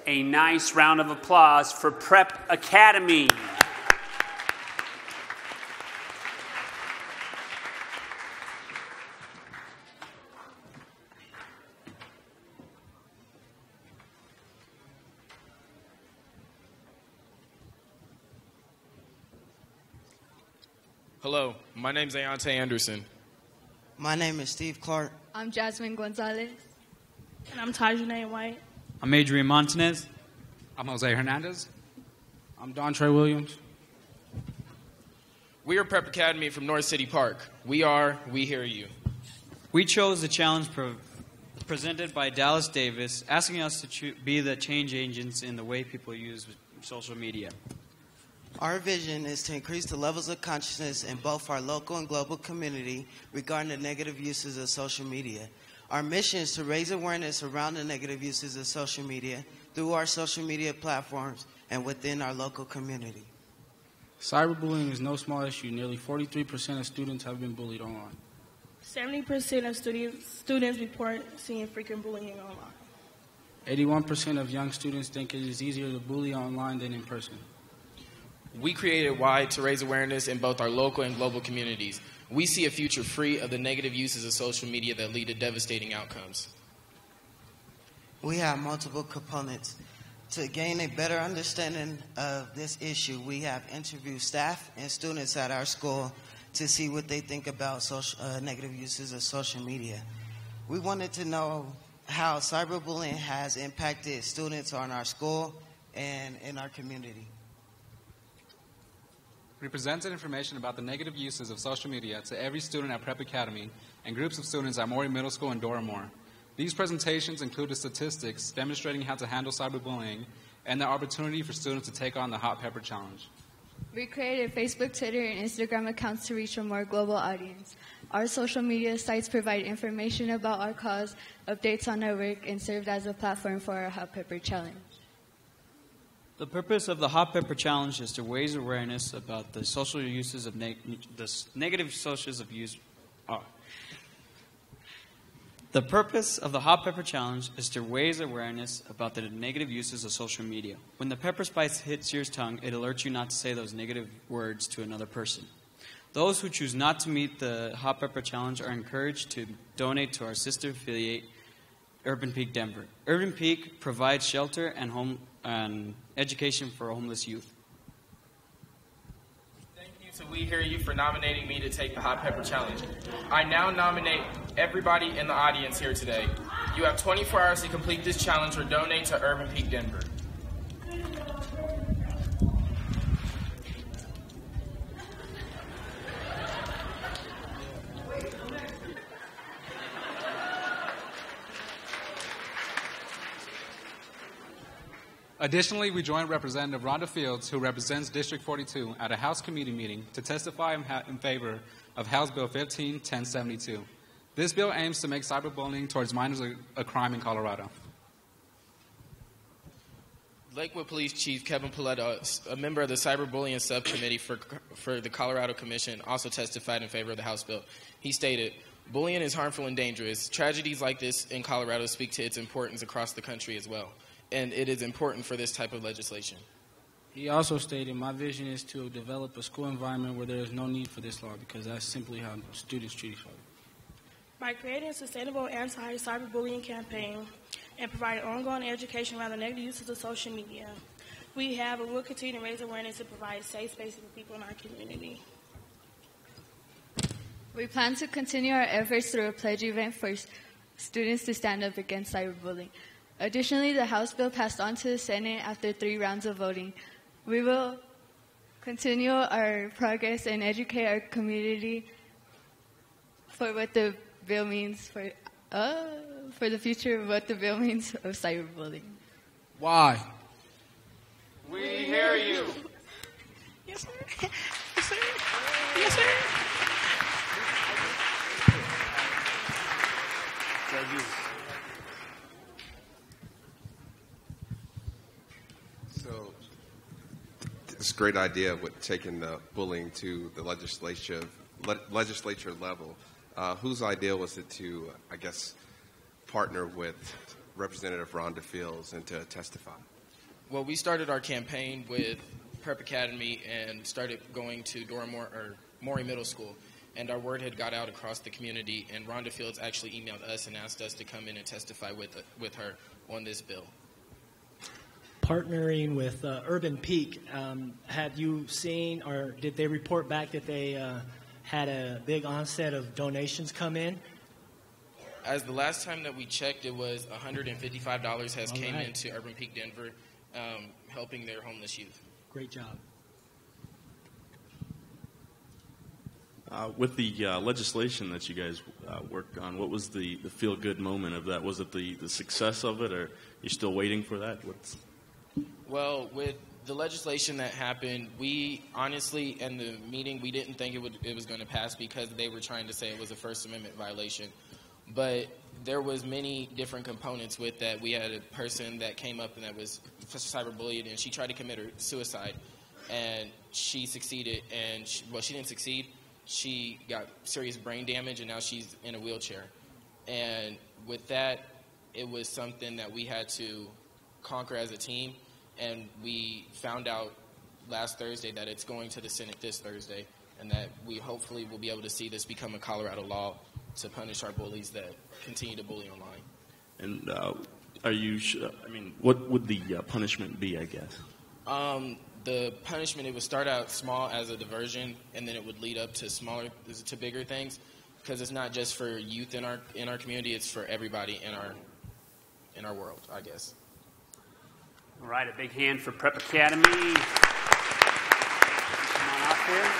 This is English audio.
a nice round of applause for Prep Academy. Hello, my name is Ayante Anderson. My name is Steve Clark. I'm Jasmine Gonzalez. And I'm Tajane White. I'm Adrian Montanez. I'm Jose Hernandez. I'm Don Trey Williams. We are Prep Academy from North City Park. We hear you. We chose the challenge presented by Dallas Davis, asking us to be the change agents in the way people use social media. Our vision is to increase the levels of consciousness in both our local and global community regarding the negative uses of social media. Our mission is to raise awareness around the negative uses of social media through our social media platforms and within our local community. Cyberbullying is no small issue. Nearly 43% of students have been bullied online. 70% of students report seeing frequent bullying online. 81% of young students think it is easier to bully online than in person. We created Y to raise awareness in both our local and global communities. We see a future free of the negative uses of social media that lead to devastating outcomes. We have multiple components. To gain a better understanding of this issue, we have interviewed staff and students at our school to see what they think about negative uses of social media. We wanted to know how cyberbullying has impacted students on our school and in our community. We presented information about the negative uses of social media to every student at Prep Academy and groups of students at Maury Middle School and Doramore. These presentations included statistics demonstrating how to handle cyberbullying and the opportunity for students to take on the Hot Pepper Challenge. We created Facebook, Twitter, and Instagram accounts to reach a more global audience. Our social media sites provide information about our cause, updates on our work, and served as a platform for our Hot Pepper Challenge. The purpose of the Hot Pepper Challenge is to raise awareness about the social uses of negative socials of use. The purpose of the Hot Pepper Challenge is to raise awareness about the negative uses of social media. When the pepper spice hits your tongue, it alerts you not to say those negative words to another person. Those who choose not to meet the Hot Pepper Challenge are encouraged to donate to our sister affiliate, Urban Peak Denver. Urban Peak provides shelter and education for homeless youth. Thank you to We Hear You for nominating me to take the Hot Pepper Challenge. I now nominate everybody in the audience here today. You have 24 hours to complete this challenge or donate to Urban Peak Denver. Additionally, we joined Representative Rhonda Fields, who represents District 42, at a House committee meeting to testify in favor of House Bill 15-1072. This bill aims to make cyberbullying towards minors a crime in Colorado. Lakewood Police Chief Kevin Paletta, a member of the Cyberbullying Subcommittee for the Colorado Commission, also testified in favor of the House bill. He stated, "Bullying is harmful and dangerous. Tragedies like this in Colorado speak to its importance across the country as well. And it is important for this type of legislation." He also stated, "My vision is to develop a school environment where there is no need for this law because that's simply how students treat each other." By creating a sustainable anti-cyberbullying campaign and providing ongoing education around the negative uses of social media, we have and will continue to raise awareness and provide safe spaces for people in our community. We plan to continue our efforts through a pledge event for students to stand up against cyberbullying. Additionally, the House bill passed on to the Senate after 3 rounds of voting. We will continue our progress and educate our community for what the bill means for the future of what the bill means of cyberbullying. Why? We hear you. Yes, sir. Yes, sir. Yes, sir. So, this great idea with taking the bullying to the legislature level. Whose idea was it to, I guess, partner with Representative Rhonda Fields and to testify? Well, we started our campaign with Prep Academy and started going to Maury Middle School. And our word had got out across the community, and Rhonda Fields actually emailed us and asked us to come in and testify with her on this bill. Partnering with Urban Peak, have you seen or did they report back that they had a big onset of donations come in? As the last time that we checked, it was $155 has came right. into Urban Peak Denver, helping their homeless youth. Great job. With the legislation that you guys worked on, what was the feel-good moment of that? Was it the success of it, or you're still waiting for that? Well, with the legislation that happened, we honestly, in the meeting, we didn't think it was going to pass because they were trying to say it was a First Amendment violation. But there was many different components with that. We had a person that came up and that was cyberbullied, and she tried to commit suicide, and she succeeded. And she didn't succeed. She got serious brain damage, and now she's in a wheelchair. And with that, it was something that we had to conquer as a team. And we found out last Thursday that it's going to the Senate this Thursday, and that we hopefully will be able to see this become a Colorado law to punish our bullies that continue to bully online. And what would the punishment be, I guess? The punishment, it would start out small as a diversion, and then it would lead up to bigger things, because it's not just for youth in our community; it's for everybody in our world, I guess. All right, a big hand for Prep Academy. Come on out there.